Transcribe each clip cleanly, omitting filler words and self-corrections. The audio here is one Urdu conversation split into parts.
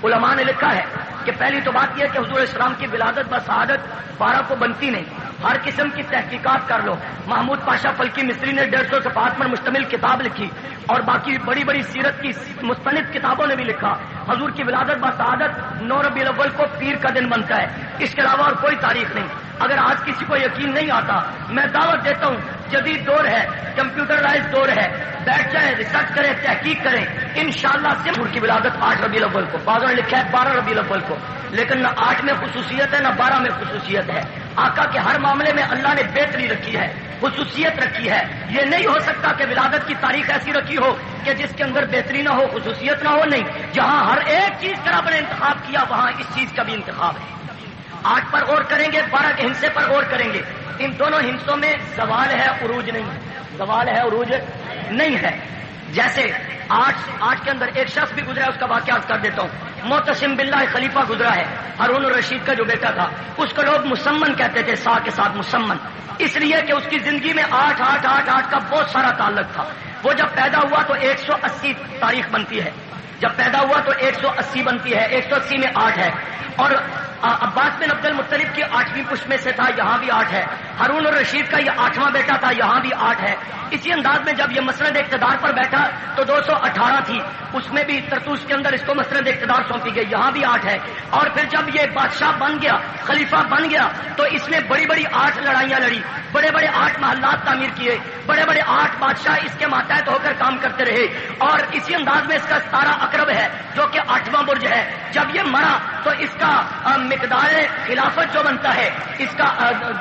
علماء نے لکھا ہے کہ پہلی تو بات یہ ہے کہ حضور اسلام کی ولادت بسعادت 12 کو بنتی نہیں. ہر قسم کی تحقیقات کر لو. محمود پاشا فلکی مصری نے 150 صفحات پر مشتمل کتاب لکھی اور باقی بڑی بڑی سیرت کی مستند کتابوں نے بھی لکھا حضور کی ولادت بسعادت 9 ربیع الاول کو پیر کا دن بنتا ہے. اس کے علاوہ اور کوئی تاریخ نہیں. اگر آج کسی کو یقین نہیں آتا میں دعوت دیتا ہوں جدید دور ہے, کمپیوٹرائز دور ہے, بیٹھ جائیں ریسرچ کریں تحقیق کریں انشاءاللہ سے حضور کی ولادت 8 ربیع الاول کو. بعضوں نے لکھا ہے 12 ربیع الاول کو, لیکن نہ 8 میں خصوصیت ہے نہ 12 میں خصوصیت ہے. آقا کے ہر معاملے میں اللہ نے بہتری رکھی ہے, خصوصیت رکھی ہے. یہ نہیں ہو سکتا کہ ولادت کی تاریخ ایسی رکھی ہو کہ جس کے اندر بہتری نہ ہو خصوصیت نہ ہو. نہیں, جہاں ہر ایک چیز کا رب نے انتخاب کیا وہاں اس چیز کا بھی انتخاب ہے. 8 پر غور کریں گے, 12 کے ہندسے پر غور کریں گے. ان دونوں ہندسوں میں زوال ہے عروج نہیں ہے, زوال ہے عروج نہیں ہے. جیسے 8 کے اندر ایک شخص بھی گزرا ہے, اس کا واقعہ کر دیتا ہوں. معتصم باللہ خلیفہ گزرا ہے, ہارون الرشید کا جو بیٹا تھا, اس کو لوگ مسمن کہتے تھے, سا کے ساتھ مسمن, اس لیے کہ اس کی زندگی میں 8 کا بہت سارا تعلق تھا. وہ جب پیدا ہوا تو 180 تاریخ بنتی ہے, جب پیدا ہوا تو 180 بنتی ہے, 180 میں 8 ہے. اور عباس بن عبد المطلب کی 8ویں پشت میں سے تھا, یہاں بھی 8 ہے. ہارون الرشید کا یہ 8واں بیٹا تھا, یہاں بھی 8 ہے. اسی انداز میں جب یہ مسند اقتدار پر بیٹھا تو 218 تھی, اس میں بھی ترتوش کے اندر اس کو مسند اقتدار سونپی گئی, یہاں بھی 8 ہے. اور پھر جب یہ بادشاہ بن گیا, خلیفہ بن گیا, تو اس نے بڑی بڑی 8 لڑائیاں لڑی, بڑے بڑے 8 محلات تعمیر کیے, بڑے بڑے 8 بادشاہ اس کے ماتحت ہو کر کام کرتے رہے. اور اسی انداز میں اس کا ستارہ اقرب ہے جو کہ 8واں برج ہے. جب یہ مرا تو اس کا مقدار خلافت جو بنتا ہے, اس کا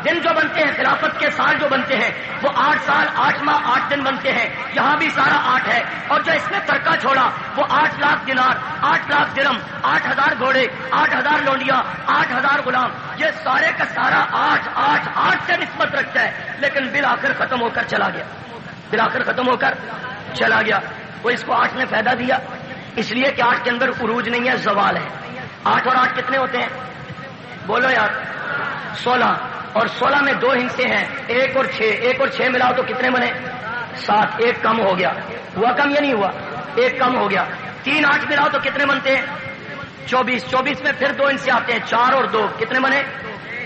دن جو بنتے ہیں, خلافت کے سال جو بنتے ہیں, وہ 8 سال 8 ماہ 8 دن بنتے ہیں. یہاں بھی سارا 8 ہے. اور جو اس نے ترکہ چھوڑا وہ 8 لاکھ دینار, 8 لاکھ درہم, 8000 گھوڑے, 8000 لونڈیاں, 8000 غلام, یہ سارے کا سارا 8 سے نسبت رکھتا ہے. لیکن بالآخر ختم ہو کر چلا گیا, بالآخر ختم ہو کر چلا گیا. وہ اس کو 8 نے فائدہ دیا اس لیے کہ 8 کے اندر عروج نہیں ہے, زوال ہے. 8 اور 8 کتنے ہوتے ہیں بولو یار, 16. اور 16 میں 2 ہندسے ہیں, 1 اور 6. 1 اور 6 ملاؤ تو کتنے بنے 7. 1 کم ہو گیا, ہوا کم یا نہیں ہوا, 1 کم ہو گیا. 3 8 ملاؤ تو کتنے بنتے ہیں 24. 24 میں پھر 2 ہندسے آتے ہیں, 4 اور 2 کتنے بنے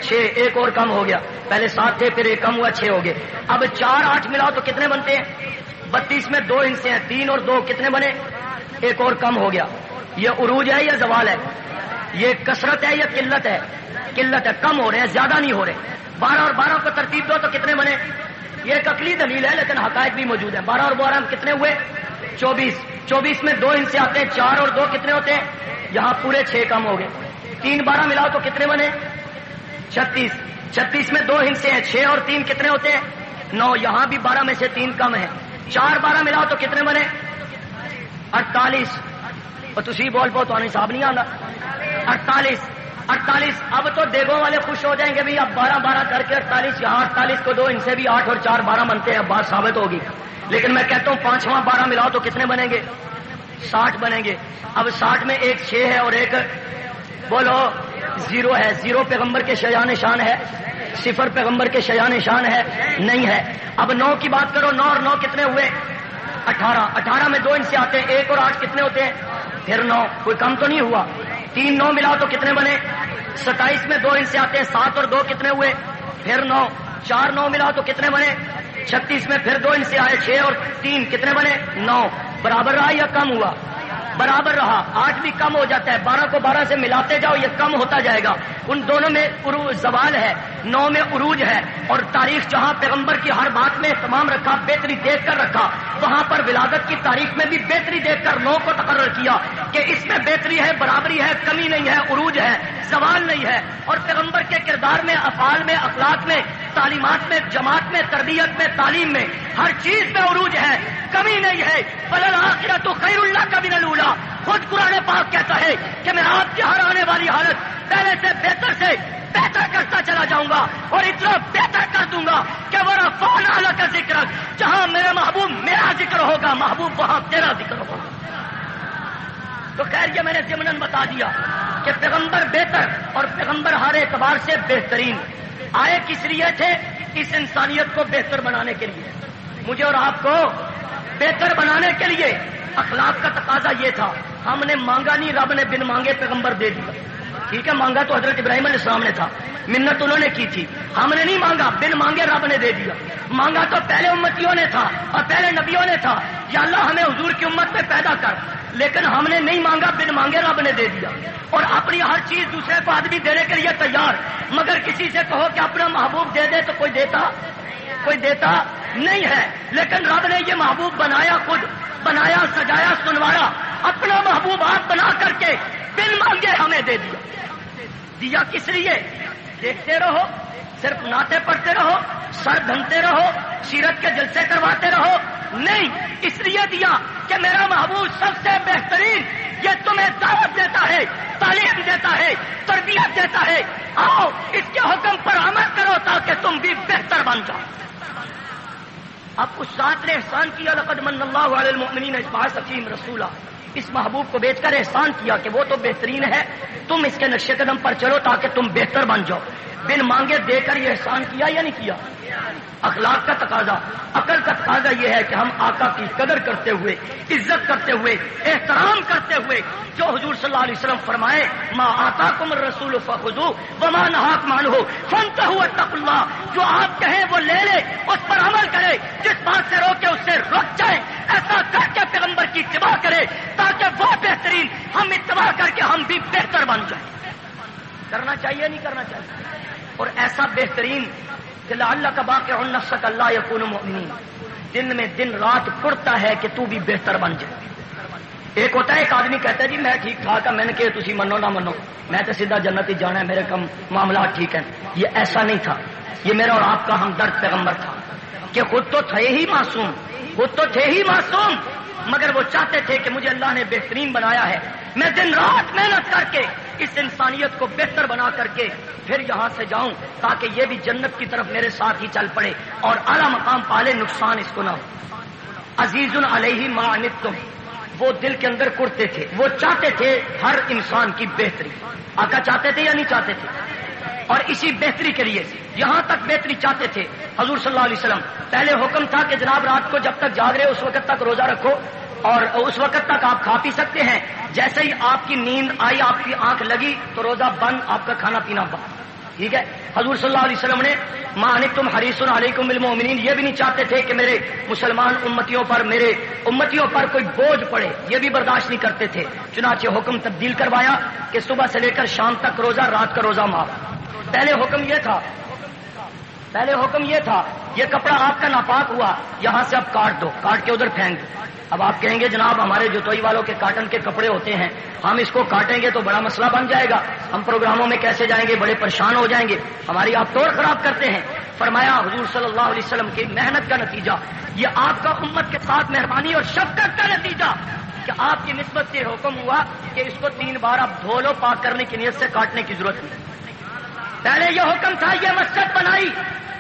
6. 1 اور کم ہو گیا, پہلے 7 تھے پھر 1 کم ہوا 6 ہو گئے. اب 4 8 ملاؤ تو کتنے بنتے ہیں 32 میں 2 ہندسے ہیں, 3 اور 2 کتنے بنے 1 اور کم ہو گیا. یہ عروج ہے یا زوال ہے, یہ کثرت ہے یا قلت ہے, قلت ہے, کم ہو رہے ہیں زیادہ نہیں ہو رہے. 12 اور 12 کو ترتیب دو تو کتنے بنے, یہ ایک عقلی دلیل ہے لیکن حقائق بھی موجود ہیں. 12 اور 12 کتنے ہوئے 24. 24 میں 2 ہندسے آتے ہیں, 4 اور 2 کتنے ہوتے ہیں, یہاں پورے 6 کم ہو گئے. 3 12 ملاؤ تو کتنے بنے 36. 36 میں 2 ہندسے ہیں, 6 اور 3 کتنے ہوتے ہیں 9, یہاں بھی 12 میں سے 3 کم ہے. 4 12 ملاؤ تو کتنے بنے 48. اور تسی بول پاؤ تو حساب نہیں آتا. 48. اب تو دیگوں والے خوش ہو جائیں گے بھی, اب 12 12 کر کے 48, یہاں 48 کو 2 ان سے بھی 8 اور 4 12 بنتے ہیں, اب بات ثابت ہوگی. لیکن میں کہتا ہوں 5واں 12 ملاؤ تو کتنے بنیں گے 60 بنیں گے. اب 60 میں ایک 6 ہے اور ایک بولو 0 ہے. 0 پیغمبر کے شایان شان ہے, 0 پیغمبر کے شایان شان ہے نہیں ہے. اب 9 کی بات کرو, 9 اور 9 کتنے ہوئے 18. 18 میں 2 ان سے آتے ہیں, 1 اور 8 کتنے ہوتے ہیں پھر 9, کوئی کم تو نہیں ہوا. 3 9 ملاؤ تو کتنے بنے 27 میں 2 ان سے آتے ہیں, 7 اور 2 کتنے ہوئے پھر 9. 4 9 ملاؤ تو کتنے بنے 36 میں پھر 2 ان سے آئے, 6 اور 3 کتنے بنے 9. برابر رہا یا کم ہوا, برابر رہا. 8 بھی کم ہو جاتا ہے, 12 کو 12 سے ملاتے جاؤ یہ کم ہوتا جائے گا. ان دونوں میں زوال ہے, 9 میں عروج ہے. اور تاریخ جہاں پیغمبر کی ہر بات میں اہتمام رکھا, بہتری دیکھ کر رکھا, وہاں پر ولادت کی تاریخ میں بھی بہتری دیکھ کر 9 کو تقرر کیا کہ اس میں بہتری ہے, برابری ہے, کمی نہیں ہے, عروج ہے, زوال نہیں ہے. اور پیغمبر کے کردار میں, افعال میں, اخلاق میں, تعلیمات میں, جماعت میں, تربیت میں, تعلیم میں, ہر چیز میں عروج ہے, کمی نہیں ہے. فَلَلْآخِرَةُ خَيْرٌ لَكَ مِنَ الْأُولَىٰ. خود قرآن پاک کہتا ہے کہ میں آپ کی ہر آنے والی حالت پہلے سے بہتر کرتا چلا جاؤں گا, اور اتنا بہتر کر دوں گا کہ وَرَفَعْنَا لَكَ ذِكْرَكَ, جہاں میرے محبوب میرا ذکر ہوگا, محبوب وہاں تیرا ذکر ہوگا. تو خیر یہ میں نے ضمناً بتا دیا کہ پیغمبر بہتر اور پیغمبر ہر اعتبار سے بہترین آئے کس لیے تھے, اس انسانیت کو بہتر بنانے کے لیے, مجھے اور آپ کو بہتر بنانے کے لیے. اخلاق کا تقاضا یہ تھا ہم نے مانگا نہیں، رب نے بن مانگے پیغمبر دے دیا. ٹھیک ہے، مانگا تو حضرت ابراہیم علیہ السلام نے تھا، منت انہوں نے کی تھی، ہم نے نہیں مانگا، بن مانگے رب نے دے دیا. مانگا تو پہلے امتیوں نے تھا اور پہلے نبیوں نے تھا، یا اللہ ہمیں حضور کی امت میں پیدا کر. لیکن ہم نے نہیں مانگا، بن مانگے رب نے دے دیا. اور اپنی ہر چیز دوسرے کو آدمی دینے کے لیے تیار، مگر کسی سے کہو کہ اپنا محبوب دے دے تو کوئی دیتا نہیں ہے. لیکن رب نے یہ محبوب بنایا، خود بنایا، سجایا، سنوایا، اپنا محبوب آپ بنا کر کے بن مانگے ہمیں دے دیا. دیا کس لیے؟ دیکھتے رہو، صرف نعتیں پڑھتے رہو، سر دھنتے رہو، سیرت کے جلسے کرواتے رہو؟ نہیں، اس لیے دیا کہ میرا محبوب سب سے بہترین، یہ تمہیں دعوت دیتا ہے، تعلیم دیتا ہے، تربیت دیتا ہے. آؤ اس کے حکم پر عمل کرو تاکہ تم بھی بہتر بن جاؤ. اب اس ذات نے احسان کیا، لقد من اللہ علی المؤمنین اذ بعث فیہم رسولا. اس محبوب کو بیچ کر احسان کیا کہ وہ تو بہترین ہے، تم اس کے نقش قدم پر چلو تاکہ تم بہتر بن جاؤ. بن مانگے دے کر یہ احسان کیا یا نہیں کیا؟ اخلاق کا تقاضا، عقل کا تقاضا یہ ہے کہ ہم آقا کی قدر کرتے ہوئے، عزت کرتے ہوئے، احترام کرتے ہوئے، جو حضور صلی اللہ علیہ وسلم فرمائے ما آتاکم الرسول فخذوہ وما نہاکم عنہ فانتہوا واتقوا اللہ، جو آپ کہیں وہ لے لے، اس پر عمل کرے، جس بات سے روکے اس سے رک جائے. ایسا کر کے پیغمبر کی اتباع کرے تاکہ وہ بہترین، ہم اتباع کر کے ہم بھی بہتر بن جائیں. کرنا چاہیے نہیں کرنا چاہیے؟ اور ایسا بہترین کہ لعلک باقع نفسک الا یکونوا مؤمنین، دن میں دن رات پڑتا ہے کہ تو بھی بہتر بن جائے. ایک ہوتا ہے ایک آدمی کہتا ہے جی میں ٹھیک ٹھاک ہے، میں نے کہ تسی منو نہ منو، میں تو سیدھا جنت ہی جانا ہے، میرے کم معاملات ٹھیک ہیں. یہ ایسا نہیں تھا. یہ میرا اور آپ کا ہمدرد پیغمبر تھا کہ خود تو تھے ہی معصوم، مگر وہ چاہتے تھے کہ مجھے اللہ نے بہترین بنایا ہے، میں دن رات محنت کر کے اس انسانیت کو بہتر بنا کر کے پھر یہاں سے جاؤں تاکہ یہ بھی جنت کی طرف میرے ساتھ ہی چل پڑے اور اعلیٰ مقام پالے، نقصان اس کو نہ ہو. عزیز علیہ ما عنتم، وہ دل کے اندر کرتے تھے، وہ چاہتے تھے ہر انسان کی بہتری. آقا چاہتے تھے یا نہیں چاہتے تھے؟ اور اسی بہتری کے لیے یہاں تک بہتری چاہتے تھے حضور صلی اللہ علیہ وسلم. پہلے حکم تھا کہ جناب رات کو جب تک جاگ رہے اس وقت تک روزہ رکھو اور اس وقت تک آپ کھا پی سکتے ہیں. جیسے ہی آپ کی نیند آئی، آپ کی آنکھ لگی تو روزہ بند، آپ کا کھانا پینا بند. ٹھیک ہے. حضور صلی اللہ علیہ وسلم نے ما انتم حریص علیکم بالمؤمنین، یہ بھی نہیں چاہتے تھے کہ میرے مسلمان امتیوں پر کوئی بوجھ پڑے، یہ بھی برداشت نہیں کرتے تھے. چنانچہ حکم تبدیل کروایا کہ صبح سے لے کر شام تک روزہ، رات کا روزہ معاف. پہلے حکم یہ تھا یہ کپڑا آپ کا ناپاک ہوا، یہاں سے اب کاٹ دو، کاٹ کے ادھر پھینک دو. اب آپ کہیں گے جناب ہمارے جوتوئی والوں کے کاٹن کے کپڑے ہوتے ہیں، ہم اس کو کاٹیں گے تو بڑا مسئلہ بن جائے گا، ہم پروگراموں میں کیسے جائیں گے، بڑے پریشان ہو جائیں گے، ہماری آپ طور خراب کرتے ہیں. فرمایا حضور صلی اللہ علیہ وسلم کی محنت کا نتیجہ، یہ آپ کا امت کے ساتھ مہربانی اور شفقت کا نتیجہ کہ آپ کی نسبت سے حکم ہوا کہ اس کو 3 بار آپ دھو لو، پاک کرنے کی نیت سے کاٹنے کی ضرورت نہیں. پہلے یہ حکم تھا، یہ مسجد بنائی،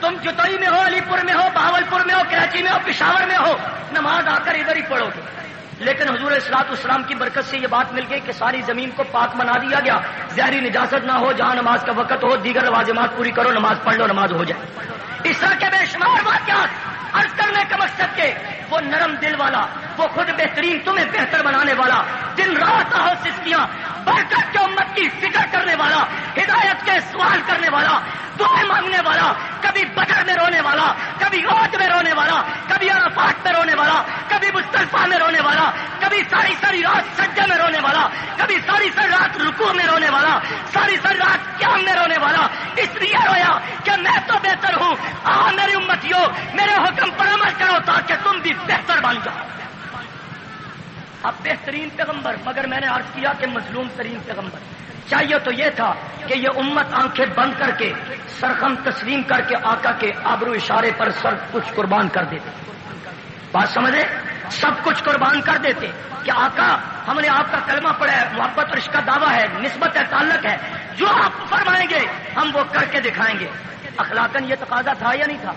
تم جتوئی میں ہو، علی پور میں ہو، بہاولپور میں ہو، کراچی میں ہو، پشاور میں ہو، نماز آ کر ادھر ہی پڑھو گے. لیکن حضور الصلوۃ والسلام کی برکت سے یہ بات مل گئی کہ ساری زمین کو پاک بنا دیا گیا، ظاہری نجاست نہ ہو، جہاں نماز کا وقت ہو دیگر لوازمات پوری کرو، نماز پڑھ لو، نماز ہو جائے. اس طرح کے بے شمار واقعات عرض کرنے کا مقصد کہ وہ نرم دل والا، وہ خود بہترین، تمہیں بہتر بنانے والا، دن رات سستیاں برکت کے امت کی فکر کرنے والا، ہدایت کے سوال کرنے والا، دعائیں مانگنے والا، کبھی بدر میں رونے والا، کبھی عہد میں رونے والا، کبھی عرفات میں رونے والا، کبھی مزدلفہ میں رونے والا، کبھی ساری رات سجدہ میں رونے والا، کبھی ساری رات رکوع میں رونے والا، ساری رات قیام میں رونے والا. اس لیے رویا کہ میں تو بہتر ہوں، میری امتیوں میرے حکم پر عمل کرو تاکہ تم بھی بہتر بن جاؤ. اب بہترین پیغمبر، مگر میں نے عرض کیا کہ مظلوم ترین پیغمبر. چاہیے تو یہ تھا کہ یہ امت آنکھیں بند کر کے سرخم تسلیم کر کے آقا کے آبرو اشارے پر سب کچھ قربان کر دیتے. بات سمجھے؟ سب کچھ قربان کر دیتے کہ آقا ہم نے آپ کا کلمہ پڑھا ہے، محبت اور عشق کا دعویٰ ہے، نسبت ہے، تعلق ہے، جو آپ فرمائیں گے ہم وہ کر کے دکھائیں گے. اخلاقاً یہ تقاضا تھا یا نہیں تھا؟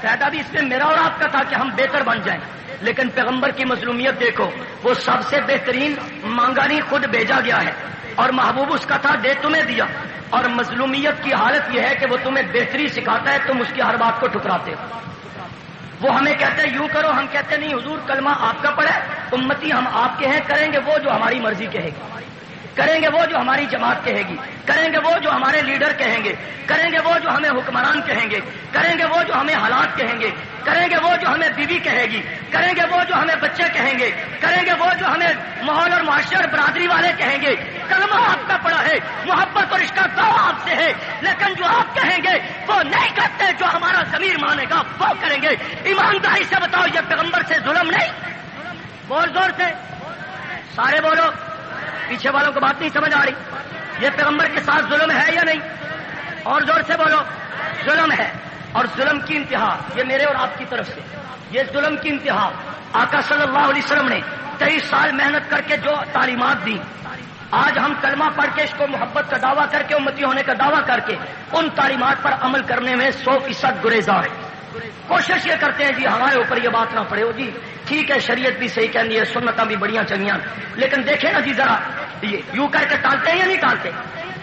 فائدہ بھی اس میں میرا اور آپ کا تھا کہ ہم بہتر بن جائیں. لیکن پیغمبر کی مظلومیت دیکھو، وہ سب سے بہترین مانگا نہیں، خود بھیجا گیا ہے اور محبوب اس کا تھا، دے تمہیں دیا. اور مظلومیت کی حالت یہ ہے کہ وہ تمہیں بہتری سکھاتا ہے، تم اس کی ہر بات کو ٹھکراتے ہو. وہ ہمیں کہتے ہیں یوں کرو، ہم کہتے نہیں حضور کلمہ آپ کا پڑھے، امتی ہم آپ کے ہیں، کریں گے وہ جو ہماری مرضی کہے گی، کریں گے وہ جو ہماری جماعت کہے گی، کریں گے وہ جو ہمارے لیڈر کہیں گے، کریں گے وہ جو ہمیں حکمران کہیں گے، کریں گے وہ جو ہمیں حالات کہیں گے، کریں گے وہ جو ہمیں بیوی کہے گی، کریں گے وہ جو ہمیں بچے کہیں گے، کریں گے وہ جو ہمیں ماحول اور معاشرے اور برادری والے کہیں گے۔ کلمہ آپ کا پڑا ہے، محبت اور رشتہ دعویٰ آپ سے ہے، لیکن جو آپ کہیں گے وہ نہیں کرتے، جو ہمارا ضمیر مانے گا وہ کریں گے۔ ایمانداری سے بتاؤ یہ پیغمبر سے ظلم نہیں؟ بول زور سے، سارے بولو، پیچھے والوں کو بات نہیں سمجھ آ رہی؟ یہ پیغمبر کے ساتھ ظلم ہے یا نہیں؟ اور زور سے بولو، ظلم ہے، اور ظلم کی انتہا یہ میرے اور آپ کی طرف سے، یہ ظلم کی انتہا آقا صلی اللہ علیہ وسلم نے 23 سال محنت کر کے جو تعلیمات دی، آج ہم کلمہ پڑھ کے اس کو محبت کا دعویٰ کر کے امتی ہونے کا دعویٰ کر کے ان تعلیمات پر عمل کرنے میں 100% گریزاں ہیں۔ کوشش یہ کرتے ہیں جی ہمارے اوپر یہ بات نہ پڑے ہو، جی ٹھیک ہے شریعت بھی صحیح کہنی ہے، سنتاں بھی بڑیاں چنگیاں، لیکن دیکھیں نا جی ذرا یہ یوں کر کے ٹالتے ہیں یا نہیں ٹالتے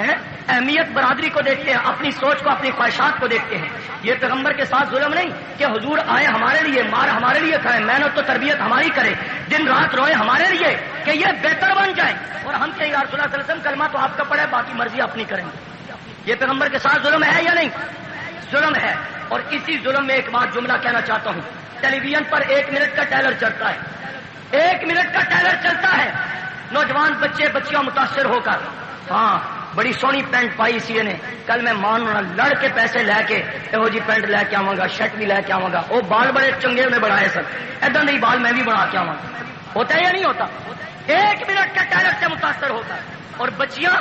ہیں؟ اہمیت برادری کو دیکھتے ہیں، اپنی سوچ کو، اپنی خواہشات کو دیکھتے ہیں۔ یہ پیغمبر کے ساتھ ظلم نہیں کہ حضور آئے ہمارے لیے، مار ہمارے لیے کھائے، محنت تو تربیت ہماری کرے، دن رات روئے ہمارے لیے کہ یہ بہتر بن جائے، اور ہم کہیں یا رسول اللہ صلی اللہ علیہ وسلم کلمہ تو آپ کا پڑھے، باقی مرضی اپنی کریں گے۔ یہ پیغمبر کے ساتھ ظلم ہے یا نہیں؟ ظلم ہے۔ اور اسی ظلم میں ایک بات جملہ کہنا چاہتا ہوں، ٹیلی ویژن پر 1 منٹ کا ٹریلر چلتا ہے، 1 منٹ کا ٹریلر چلتا ہے، نوجوان بچے بچیاں متاثر ہو کر، ہاں بڑی سونی پینٹ پائی سی نے، کل میں ماننا لڑ کے پیسے لے کے یہو جی پینٹ لے کے آواں گا، شرٹ بھی لے کے آواں گا، وہ بال بڑے چنگے میں بڑھائے سر، ایدا نہیں بال میں بھی بنا کے آواں گا، ہوتا ہے یا نہیں ہوتا؟ 1 منٹ کا ٹریلر سے متاثر ہوتا ہے، اور بچیاں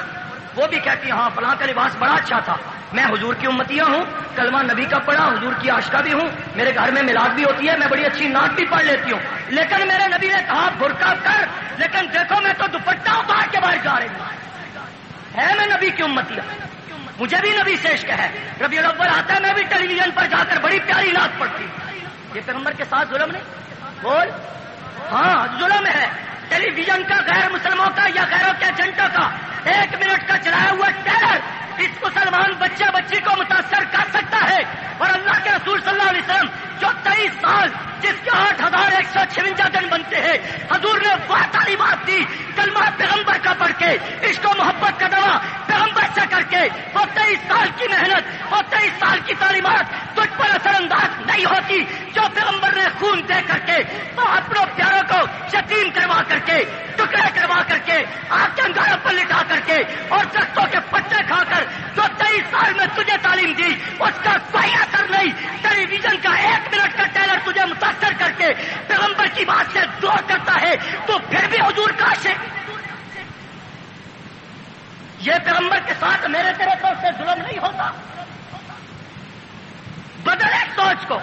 وہ بھی کہتی ہیں ہاں فلاں کا لباس بڑا اچھا تھا، میں حضور کی امتیاں ہوں، کلمہ نبی کا پڑھا، حضور کی عاشقہ بھی ہوں، میرے گھر میں میلاد بھی ہوتی ہے، میں بڑی اچھی نعت بھی پڑھ لیتی ہوں، لیکن میرے نبی نے کہا برقع کر، لیکن دیکھو میں تو دوپٹہ اتار کے باہر جا رہی ہوں، ہے میں نبی کی امتیاں، مجھے بھی نبی سے عشق ہے، ربیع الاول آتا ہے میں بھی ٹیلی ویژن پر جا کر بڑی پیاری نعت پڑھتی ہوں۔ یہ پیغمبر کے ساتھ ظلم نہیں؟ بول، ہاں ظلم ہے۔ ٹیلی ویژن کا غیر مسلموں کا یا غیروں کے ایجنٹوں کا 1 منٹ کا چلایا ہوا ٹریلر اس مسلمان بچے بچی کو متاثر کر سکتا ہے، اور اللہ کے رسول صلی اللہ علیہ وسلم جو 23 سال جس کے 8156 دن بنتے ہیں، حضور نے وہ تعلیمات دی، کلمہ پیغمبر کا پڑھ کے، عشق و محبت کا دعویٰ پیغمبر سے کر کے، وہ 23 سال کی محنت، وہ 23 سال کی تعلیمات تجھ پر اثر انداز نہیں ہوتی جو پیغمبر نے خون دے کر کے، وہ اپنوں پیاروں کو یتیم کروا کر کے، ٹکڑے کروا کر کے، آگ کے انگاروں پر لٹا کر کے، اور درختوں کے پتے کھا کر جو 23 سال میں تجھے تعلیم دی اس کا کوئی اثر نہیں۔ ٹیلی ویژن کا 1 منٹ کا ٹریلر تجھے متاثر کر کے پیغمبر کی بات سے دور کرتا ہے، تو پھر بھی حضور کا عاشق۔ یہ پیغمبر کے ساتھ میرے تیرے طرف سے ظلم نہیں ہوتا۔ بدلے سوچ کو،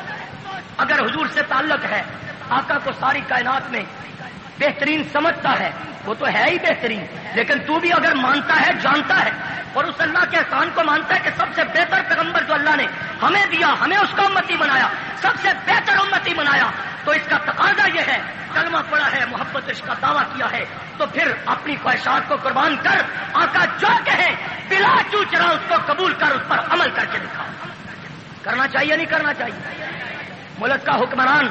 اگر حضور سے تعلق ہے، آقا کو ساری کائنات میں بہترین سمجھتا ہے، وہ تو ہے ہی بہترین، لیکن تو بھی اگر مانتا ہے، جانتا ہے، اور اس اللہ کے احسان کو مانتا ہے کہ سب سے بہتر پیغمبر جو اللہ نے ہمیں دیا، ہمیں اس کا امتی بنایا، سب سے بہتر امتی بنایا، تو اس کا تقاضا یہ ہے، کلمہ پڑھا ہے، محبت عشق کا دعویٰ کیا ہے، تو پھر اپنی خواہشات کو قربان کر، آقا جو کہے بلا چو چرا اس کو قبول کر، اس پر عمل کر کے دکھا۔ کرنا چاہیے نہیں کرنا چاہیے؟ ملک کا حکمران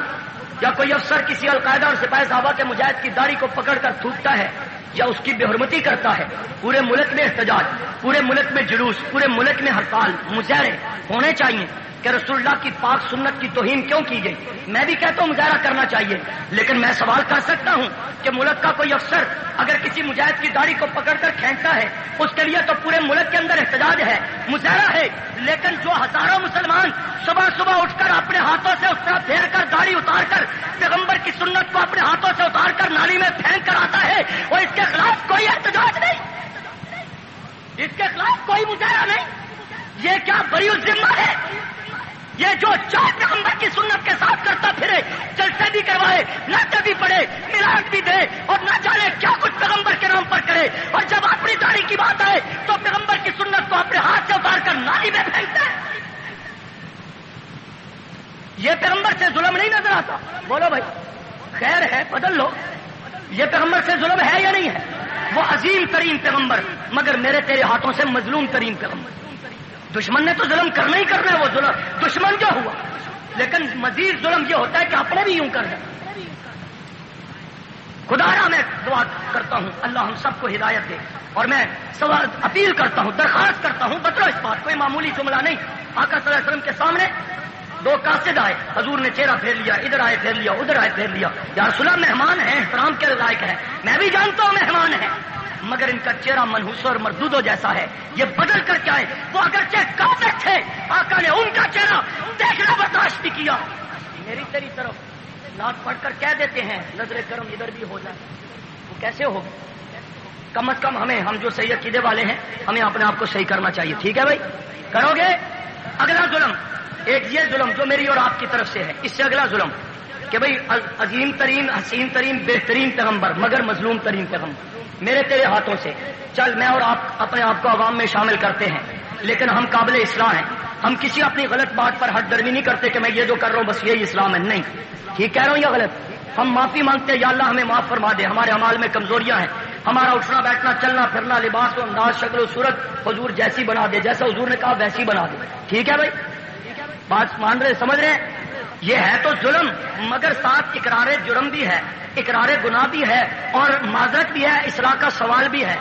یا کوئی افسر کسی القاعدہ اور سپاہی صحابہ کے مجاہد کی داڑھی کو پکڑ کر تھوکتا ہے یا اس کی بے حرمتی کرتا ہے، پورے ملک میں احتجاج، پورے ملک میں جلوس، پورے ملک میں ہڑتال، مظاہرے ہونے چاہیے کہ رسول اللہ کی پاک سنت کی توہین کیوں کی گئی۔ میں بھی کہتا ہوں مظاہرہ کرنا چاہیے، لیکن میں سوال کر سکتا ہوں کہ ملک کا کوئی افسر اگر کسی مجاہد کی داڑھی کو پکڑ کر کھینچتا ہے، اس کے لیے تو پورے ملک کے اندر احتجاج ہے، مظاہرہ ہے، لیکن جو ہزاروں مسلمان صبح صبح اٹھ کر اپنے ہاتھوں سے اس طرح پھیر کر داڑھی اتار کر پیغمبر کی سنت کو اپنے ہاتھوں سے اتار کر نالی میں پھینک کر آتا ہے، اور اس کے خلاف کوئی احتجاج نہیں، اس کے خلاف کوئی مظاہرہ نہیں، یہ کیا بری الذمہ ہے؟ یہ جو چاہے پیغمبر کی سنت کے ساتھ کرتا پھرے، جلسے بھی کروائے، نعتیں بھی پڑھے، میلاد بھی دے، اور نہ جانے کیا کچھ پیغمبر کے نام پر کرے، اور جب اپنی داڑھی کی بات آئے تو پیغمبر کی سنت کو اپنے ہاتھ سے اتار کر نالی میں پھینکتا ہے۔ یہ پیغمبر سے ظلم نہیں نظر آتا؟ بولو بھائی، خیر ہے بدل لو، یہ پیغمبر سے ظلم ہے یا نہیں ہے؟ وہ عظیم ترین پیغمبر، مگر میرے تیرے ہاتھوں سے مظلوم ترین پیغمبر۔ دشمن نے تو ظلم کرنا ہی کرنا ہے، وہ ظلم دشمن جو ہوا لیکن مزید ظلم یہ ہوتا ہے کہ اپنے بھی یوں کر دیں. خدا میں دعا کرتا ہوں اللہ ہم سب کو ہدایت دے. اور میں سوال اپیل کرتا ہوں، درخواست کرتا ہوں، بتلو اس بات، کوئی معمولی جملہ نہیں. آقا صلی اللہ علیہ وسلم کے سامنے دو قاصد آئے، حضور نے چہرہ پھیر لیا، ادھر آئے پھیر لیا، ادھر آئے پھیر لیا. یا رسول اللہ مہمان ہیں، احترام کے لائق ہے، میں بھی جانتا ہوں مہمان ہے، مگر ان کا چہرہ منحوس اور مردودو جیسا ہے، یہ بدل کر کے آئے. وہ اگرچہ قاصد تھے، آقا نے ان کا چہرہ دیکھنا برداشت نہیں کیا. میری تیری طرف نعت پڑھ کر کہہ دیتے ہیں نظر کرم ادھر بھی ہو جائے، وہ کیسے ہوگا؟ کم از کم ہم جو صحیح عقیدے والے ہیں ہمیں اپنے آپ کو صحیح کرنا چاہیے. ٹھیک ہے بھائی، کرو گے؟ اگلا ظلم، ایک یہ ظلم جو میری اور آپ کی طرف سے ہے. اس سے اگلا ظلم کہ بھئی عظیم ترین، حسین ترین، بہترین پیغمبر مگر مظلوم ترین پیغمبر میرے تیرے ہاتھوں سے چل، میں اور آپ اپنے آپ کو عوام میں شامل کرتے ہیں، لیکن ہم قابل اصلاح ہیں. ہم کسی اپنی غلط بات پر حد درمی نہیں کرتے کہ میں یہ جو کر رہا ہوں بس یہی اسلام ہے. نہیں، ٹھیک کہہ رہا ہوں یا غلط؟ ہم معافی مانگتے ہیں، یا اللہ ہمیں معاف فرما دے، ہمارے اعمال میں کمزوریاں ہیں، ہمارا اٹھنا بیٹھنا چلنا پھرنا لباس و انداز شکل و صورت حضور جیسی بنا دے، جیسا حضور نے کہا ویسی بنا دے. ٹھیک ہے بھائی، بات مان رہے، سمجھ رہے ہیں؟ یہ ہے تو ظلم، مگر ساتھ اقرار جرم بھی ہے، اقرار گناہ بھی ہے، اور معذرت بھی ہے، اصلاح کا سوال بھی ہے.